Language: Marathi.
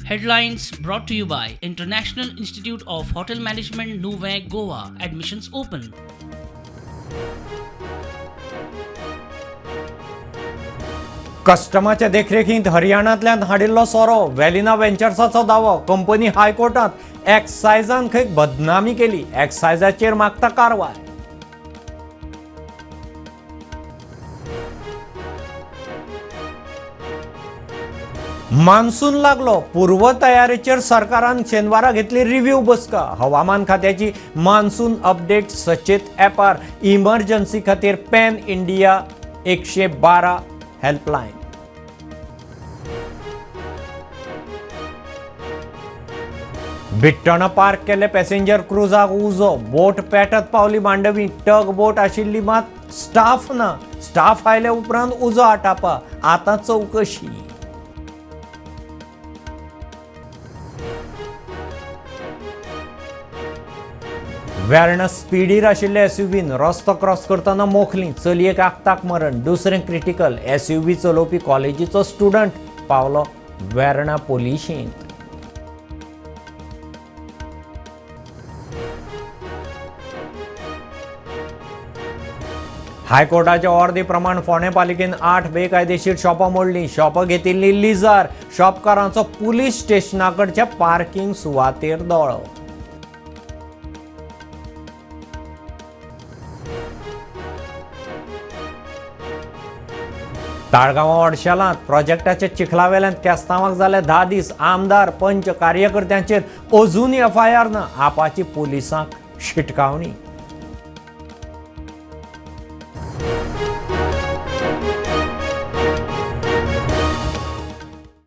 Headlines brought to you by International Institute of Hotel Management, Nuvei, Goa. Admissions open. कस्टमाच्या देखरेखीत हरियाणातल्यान हाडिल्लो सोरो व्हॅलिना व्हेंचर्साचो दावो कंपनी हायकोर्टात एक्सायजान खंय बदनामी केली एक्सायजाचेर मागता कारवाय मान्सून लागलो पूर्व तयारीचेर सरकारान शेनवारा घेतली रिव्ह्यू बसका हवामान खात्याची मान्सून अपडेट सचेत ॲपार इमर्जन्सी खातीर पॅन इंडिया 112 हेल्पलायन बिट्टण पार्क केले पॅसेंजर क्रुजाक उजो बोट पेटत पावली मांडवी टग बोट आशिल्ली मात स्टाफ ना स्टाफ आयले उपरांत उजो आटापा आतां चौकशी वेर्ना स्पीडीर आशिल्ले एसयूव्हीन रस्तो क्रॉस करतना मोखली चलयेक आगताक मरण दुसरें क्रिटिकल एसयूव्ही चलोवपी कॉलेजीचो स्टुडंट पावलो वेर्ना पोलिशींत हायकोर्टाच्या ऑर्दी प्रमाण फोंडे पालिकेन 8 बेकायदेशीर शॉपां मोडलीं शॉपां घेतिल्ली लिजार शॉपकारांचो पुलीस स्टेशनाकडच्या पार्किंग सुवातेर दोळो ताळगांवां ओडशेलांत प्रोजेक्टाच्या चिखलावेल्यान केस्तांवाक जाले 10 दीस आमदार पंच कार्यकर्त्यांचेर अजून एफआयआर ना आपाची पुलिसांक शिटकावणी